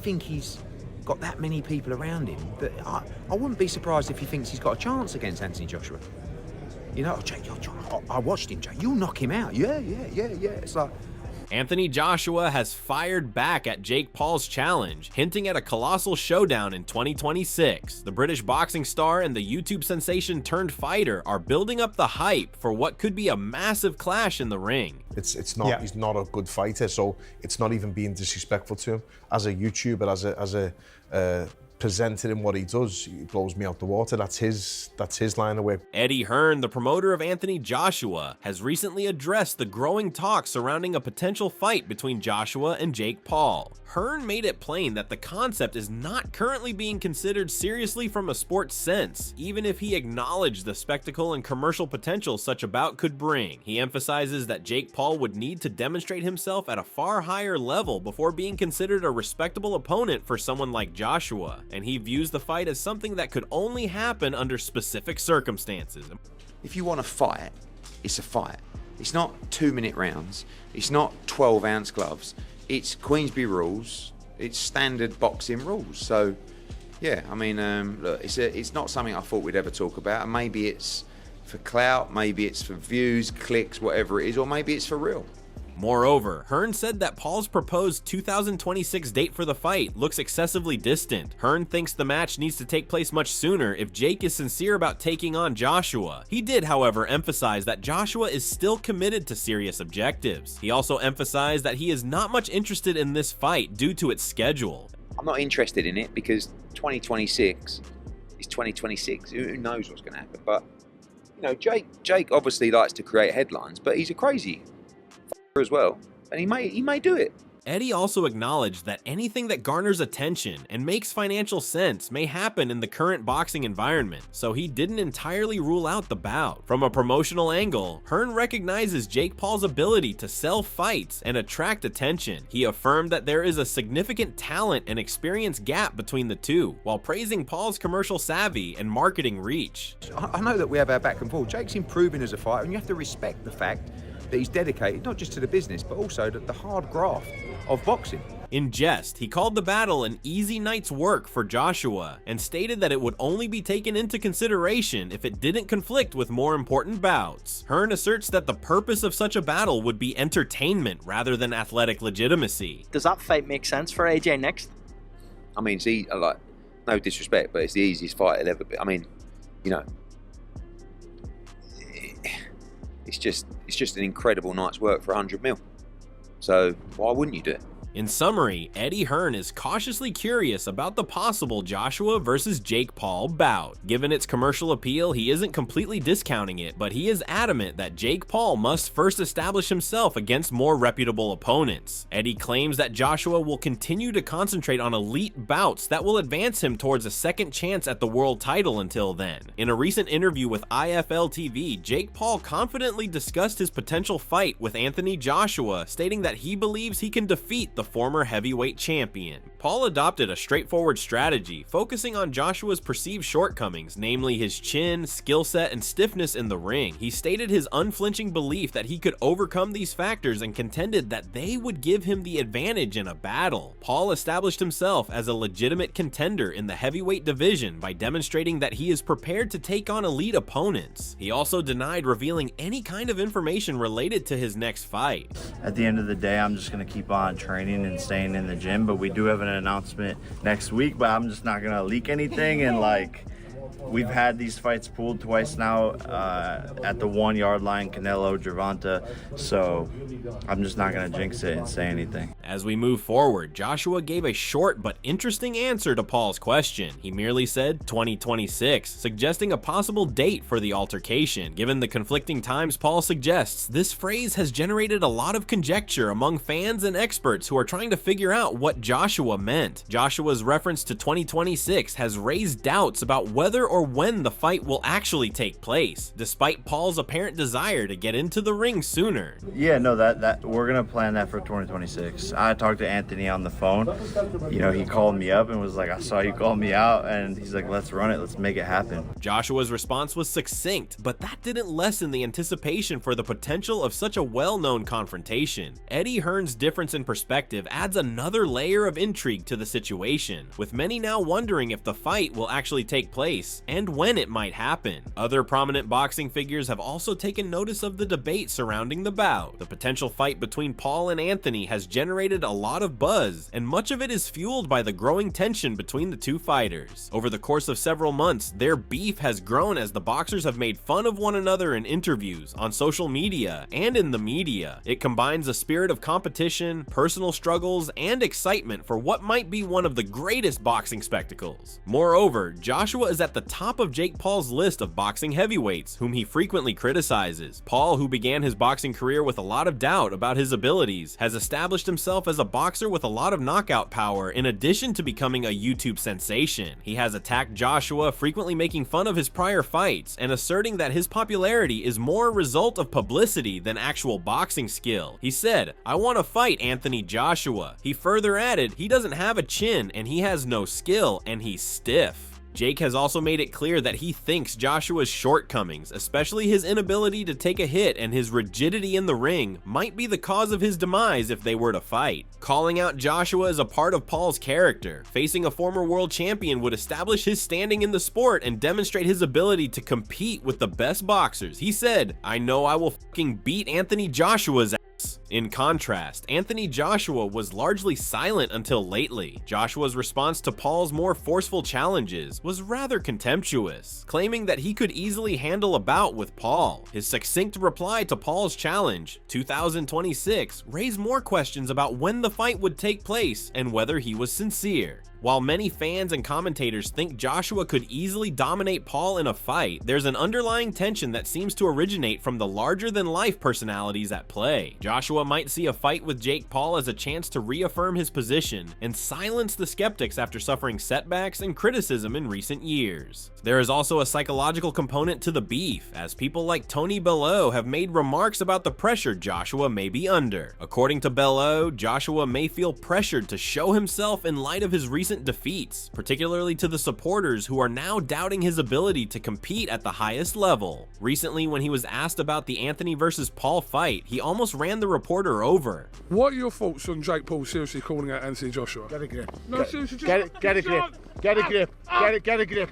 think he's got that many people around him that I wouldn't be surprised if he thinks he's got a chance against Anthony Joshua. You know, Jake, I watched him, Jake. You'll knock him out. Yeah. It's like... Anthony Joshua has fired back at Jake Paul's challenge, hinting at a colossal showdown in 2026. The British boxing star and the YouTube sensation turned fighter are building up the hype for what could be a massive clash in the ring. It's not. He's not a good fighter, so it's not even being disrespectful to him as a YouTuber, as a presenter in what he does. He blows me out the water. That's his line of work. Eddie Hearn, the promoter of Anthony Joshua, has recently addressed the growing talk surrounding a potential fight between Joshua and Jake Paul. Hearn made it plain that the concept is not currently being considered seriously from a sports sense, even if he acknowledged the spectacle and commercial potential such a bout could bring. He emphasizes that Jake Paul would need to demonstrate himself at a far higher level before being considered a respectable opponent for someone like Joshua, and he views the fight as something that could only happen under specific circumstances. If you want a fight, it's a fight. It's not 2-minute rounds. It's not 12-ounce gloves. It's Queensberry rules. It's standard boxing rules. So, yeah, I mean, look, it's not something I thought we'd ever talk about. And maybe it's for clout, maybe it's for views, clicks, whatever it is, or maybe it's for real. Moreover, Hearn said that Paul's proposed 2026 date for the fight looks excessively distant. Hearn thinks the match needs to take place much sooner if Jake is sincere about taking on Joshua. He did, however, emphasize that Joshua is still committed to serious objectives. He also emphasized that he is not much interested in this fight due to its schedule. I'm not interested in it because 2026 is 2026. Who knows what's going to happen? But, you know, Jake obviously likes to create headlines, but he's a crazy as well, and he may do it. Eddie also acknowledged that anything that garners attention and makes financial sense may happen in the current boxing environment, so he didn't entirely rule out the bout. From a promotional angle, Hearn recognizes Jake Paul's ability to sell fights and attract attention. He affirmed that there is a significant talent and experience gap between the two, while praising Paul's commercial savvy and marketing reach. I know that we have our back and forth. Jake's improving as a fighter, and you have to respect the fact that he's dedicated not just to the business, but also to the hard graft of boxing. In jest, he called the battle an easy night's work for Joshua and stated that it would only be taken into consideration if it didn't conflict with more important bouts. Hearn asserts that the purpose of such a battle would be entertainment rather than athletic legitimacy. Does that fight make sense for AJ next? I mean, see, like, no disrespect, but it's the easiest fight it'll ever be. I mean, you know, it's just an incredible night's work for 100 mil. So why wouldn't you do it? In summary, Eddie Hearn is cautiously curious about the possible Joshua versus Jake Paul bout. Given its commercial appeal, he isn't completely discounting it, but he is adamant that Jake Paul must first establish himself against more reputable opponents. Eddie claims that Joshua will continue to concentrate on elite bouts that will advance him towards a second chance at the world title until then. In a recent interview with IFL TV, Jake Paul confidently discussed his potential fight with Anthony Joshua, stating that he believes he can defeat the former heavyweight champion. Paul adopted a straightforward strategy, focusing on Joshua's perceived shortcomings, namely his chin, skill set, and stiffness in the ring. He stated his unflinching belief that he could overcome these factors and contended that they would give him the advantage in a battle. Paul established himself as a legitimate contender in the heavyweight division by demonstrating that he is prepared to take on elite opponents. He also denied revealing any kind of information related to his next fight. At the end of the day, I'm just going to keep on training and staying in the gym, but we do have an announcement next week, but I'm just not gonna leak anything. And like, we've had these fights pulled twice now at the 1 yard line, Canelo, Gervonta, so I'm just not going to jinx it and say anything. As we move forward, Joshua gave a short but interesting answer to Paul's question. He merely said 2026, suggesting a possible date for the altercation. Given the conflicting times Paul suggests, this phrase has generated a lot of conjecture among fans and experts who are trying to figure out what Joshua meant. Joshua's reference to 2026 has raised doubts about whether whether or when the fight will actually take place, despite Paul's apparent desire to get into the ring sooner. Yeah, no, that we're gonna plan that for 2026. I talked to Anthony on the phone. You know, he called me up and was like, "I saw you call me out," and he's like, "Let's run it. Let's make it happen." Joshua's response was succinct, but that didn't lessen the anticipation for the potential of such a well-known confrontation. Eddie Hearn's difference in perspective adds another layer of intrigue to the situation, with many now wondering if the fight will actually take place and when it might happen. Other prominent boxing figures have also taken notice of the debate surrounding the bout. The potential fight between Paul and Anthony has generated a lot of buzz, and much of it is fueled by the growing tension between the two fighters. Over the course of several months, their beef has grown as the boxers have made fun of one another in interviews, on social media, and in the media. It combines a spirit of competition, personal struggles, and excitement for what might be one of the greatest boxing spectacles. Moreover, Joshua is at the top of Jake Paul's list of boxing heavyweights, whom he frequently criticizes. Paul, who began his boxing career with a lot of doubt about his abilities, has established himself as a boxer with a lot of knockout power in addition to becoming a YouTube sensation. He has attacked Joshua, frequently making fun of his prior fights and asserting that his popularity is more a result of publicity than actual boxing skill. He said, "I want to fight Anthony Joshua." He further added, he doesn't have a chin and he has no skill and he's stiff. Jake has also made it clear that he thinks Joshua's shortcomings, especially his inability to take a hit and his rigidity in the ring, might be the cause of his demise if they were to fight. Calling out Joshua is a part of Paul's character. Facing a former world champion would establish his standing in the sport and demonstrate his ability to compete with the best boxers. He said, "I know I will fucking beat Anthony Joshua's ass." In contrast, Anthony Joshua was largely silent until lately. Joshua's response to Paul's more forceful challenges was rather contemptuous, claiming that he could easily handle a bout with Paul. His succinct reply to Paul's challenge, 2026, raised more questions about when the fight would take place and whether he was sincere. While many fans and commentators think Joshua could easily dominate Paul in a fight, there's an underlying tension that seems to originate from the larger-than-life personalities at play. Joshua might see a fight with Jake Paul as a chance to reaffirm his position and silence the skeptics after suffering setbacks and criticism in recent years. There is also a psychological component to the beef, as people like Tony Bellew have made remarks about the pressure Joshua may be under. According to Bellew, Joshua may feel pressured to show himself in light of his recent defeats, particularly to the supporters who are now doubting his ability to compete at the highest level. Recently, when he was asked about the Anthony versus Paul fight, he almost ran the reporter over. What are your thoughts on Jake Paul seriously calling out Anthony Joshua? Get a grip. No, seriously, Get a grip. Get a grip. Get a grip. Get a grip.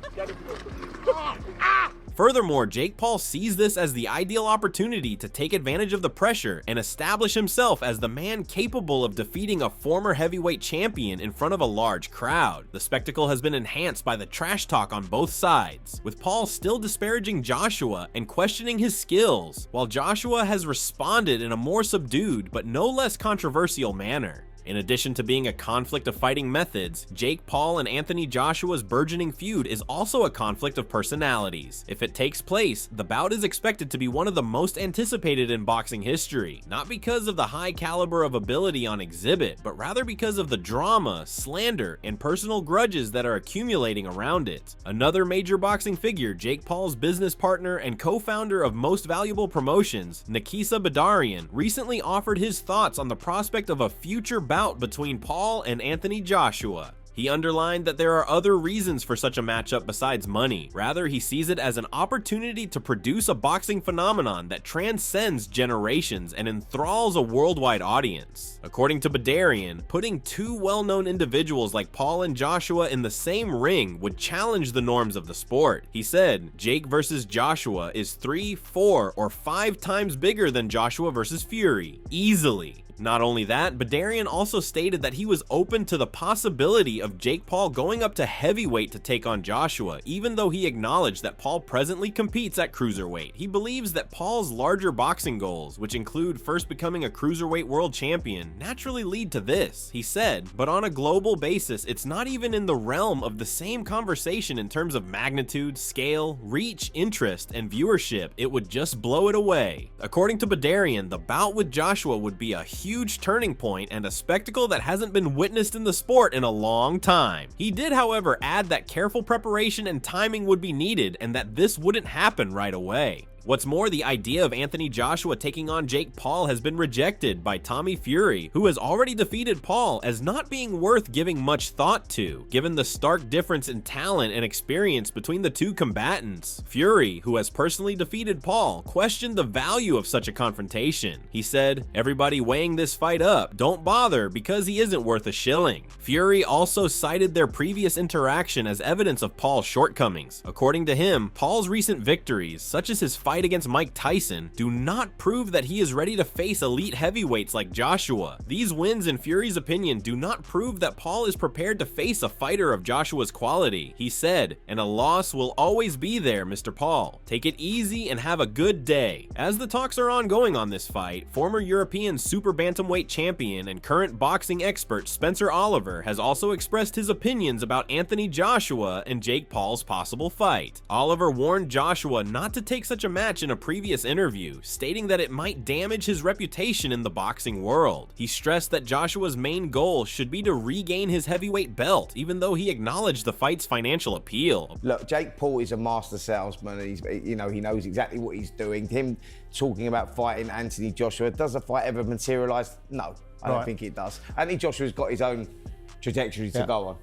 Furthermore, Jake Paul sees this as the ideal opportunity to take advantage of the pressure and establish himself as the man capable of defeating a former heavyweight champion in front of a large crowd. The spectacle has been enhanced by the trash talk on both sides, with Paul still disparaging Joshua and questioning his skills, while Joshua has responded in a more subdued but no less controversial manner. In addition to being a conflict of fighting methods, Jake Paul and Anthony Joshua's burgeoning feud is also a conflict of personalities. If it takes place, the bout is expected to be one of the most anticipated in boxing history, not because of the high caliber of ability on exhibit, but rather because of the drama, slander, and personal grudges that are accumulating around it. Another major boxing figure, Jake Paul's business partner and co-founder of Most Valuable Promotions, Nakisa Badarian, recently offered his thoughts on the prospect of a future bout between Paul and Anthony Joshua. He underlined that there are other reasons for such a matchup besides money. Rather, he sees it as an opportunity to produce a boxing phenomenon that transcends generations and enthralls a worldwide audience. According to Badarian, putting two well-known individuals like Paul and Joshua in the same ring would challenge the norms of the sport. He said, Jake versus Joshua is 3, 4, or 5 times bigger than Joshua versus Fury. Easily. Not only that, Badarian also stated that he was open to the possibility of Jake Paul going up to heavyweight to take on Joshua, even though he acknowledged that Paul presently competes at cruiserweight. He believes that Paul's larger boxing goals, which include first becoming a cruiserweight world champion, naturally lead to this. He said, but on a global basis, it's not even in the realm of the same conversation in terms of magnitude, scale, reach, interest, and viewership. It would just blow it away. According to Badarian, the bout with Joshua would be a huge huge turning point and a spectacle that hasn't been witnessed in the sport in a long time. He did, however, add that careful preparation and timing would be needed and that this wouldn't happen right away. What's more, the idea of Anthony Joshua taking on Jake Paul has been rejected by Tommy Fury, who has already defeated Paul, as not being worth giving much thought to, given the stark difference in talent and experience between the two combatants. Fury, who has personally defeated Paul, questioned the value of such a confrontation. He said, "Everybody weighing this fight up, don't bother because he isn't worth a shilling." Fury also cited their previous interaction as evidence of Paul's shortcomings. According to him, Paul's recent victories, such as his fight against Mike Tyson, do not prove that he is ready to face elite heavyweights like Joshua. These wins, in Fury's opinion, do not prove that Paul is prepared to face a fighter of Joshua's quality. He said, "And a loss will always be there, Mr. Paul. Take it easy and have a good day." As the talks are ongoing on this fight, former European super bantamweight champion and current boxing expert Spencer Oliver has also expressed his opinions about Anthony Joshua and Jake Paul's possible fight. Oliver warned Joshua not to take such a match in a previous interview, stating that it might damage his reputation in the boxing world. He stressed that Joshua's main goal should be to regain his heavyweight belt, even though he acknowledged the fight's financial appeal. Look, Jake Paul is a master salesman. He knows exactly what he's doing. Him talking about fighting Anthony Joshua, does the fight ever materialise? No, I don't think it does. Anthony Joshua's got his own trajectory to go on.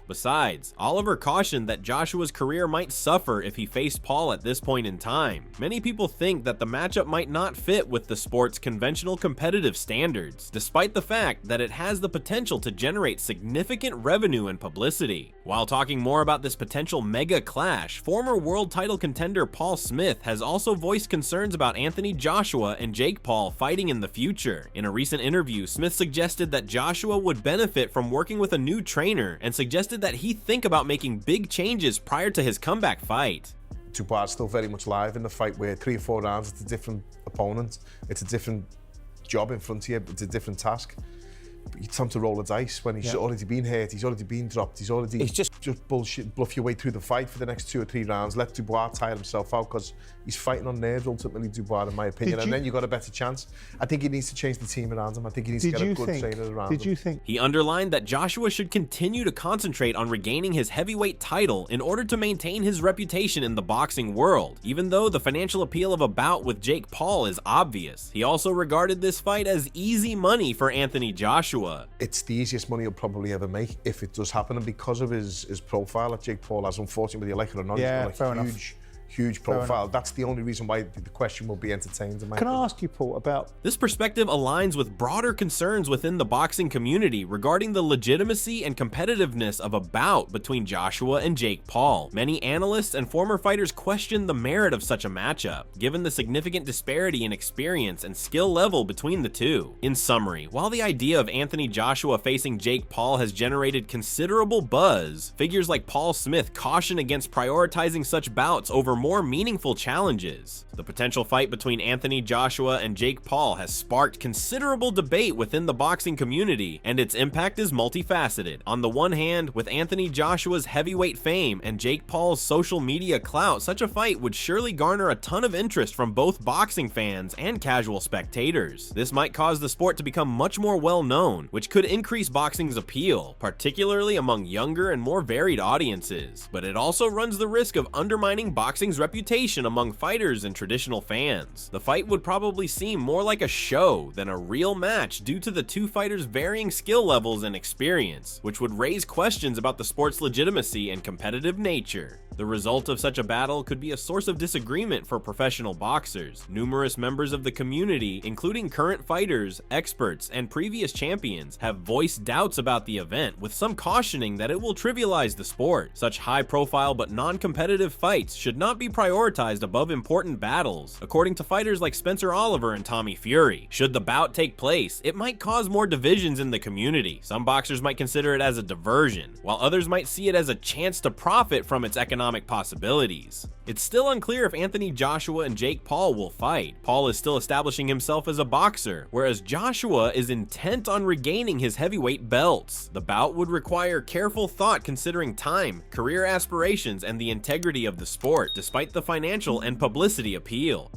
Besides, Oliver cautioned that Joshua's career might suffer if he faced Paul at this point in time. Many people think that the matchup might not fit with the sport's conventional competitive standards, despite the fact that it has the potential to generate significant revenue and publicity. While talking more about this potential mega clash, former world title contender Paul Smith has also voiced concerns about Anthony Joshua and Jake Paul fighting in the future. In a recent interview, Smith suggested that Joshua would benefit from working with a new trainer and suggested that he think about making big changes prior to his comeback fight. Dubois is still very much live in the fight, where 3 or 4 rounds, it's a different opponent, it's a different job in front of you, it's a different task. But you time to roll the dice when he's already been hurt, he's already been dropped, it's just bullshit, bluff your way through the fight for the next 2 or 3 rounds, let Dubois tire himself out, because he's fighting on nerves ultimately, Dubois, in my opinion, and then you've got a better chance. I think he needs to change the team around him. I think he needs to get a good trainer around him. He underlined that Joshua should continue to concentrate on regaining his heavyweight title in order to maintain his reputation in the boxing world, even though the financial appeal of a bout with Jake Paul is obvious. He also regarded this fight as easy money for Anthony Joshua. It's the easiest money he'll probably ever make if it does happen, and because of his profile that Jake Paul has, unfortunately, whether you like it or not, he's got a huge profile. That's the only reason why the question will be entertained. Can I ask you, Paul, about... This perspective aligns with broader concerns within the boxing community regarding the legitimacy and competitiveness of a bout between Joshua and Jake Paul. Many analysts and former fighters question the merit of such a matchup, given the significant disparity in experience and skill level between the two. In summary, while the idea of Anthony Joshua facing Jake Paul has generated considerable buzz, figures like Paul Smith caution against prioritizing such bouts over more meaningful challenges. The potential fight between Anthony Joshua and Jake Paul has sparked considerable debate within the boxing community, and its impact is multifaceted. On the one hand, with Anthony Joshua's heavyweight fame and Jake Paul's social media clout, such a fight would surely garner a ton of interest from both boxing fans and casual spectators. This might cause the sport to become much more well-known, which could increase boxing's appeal, particularly among younger and more varied audiences. But it also runs the risk of undermining boxing's reputation among fighters and traditional fans. The fight would probably seem more like a show than a real match due to the two fighters' varying skill levels and experience, which would raise questions about the sport's legitimacy and competitive nature. The result of such a battle could be a source of disagreement for professional boxers. Numerous members of the community, including current fighters, experts, and previous champions, have voiced doubts about the event, with some cautioning that it will trivialize the sport. Such high-profile but non-competitive fights should not be prioritized above important battles, according to fighters like Spencer Oliver and Tommy Fury. Should the bout take place, it might cause more divisions in the community. Some boxers might consider it as a diversion, while others might see it as a chance to profit from its economic possibilities. It's still unclear if Anthony Joshua and Jake Paul will fight. Paul is still establishing himself as a boxer, whereas Joshua is intent on regaining his heavyweight belts. The bout would require careful thought considering time, career aspirations, and the integrity of the sport, despite the financial and publicity appeal.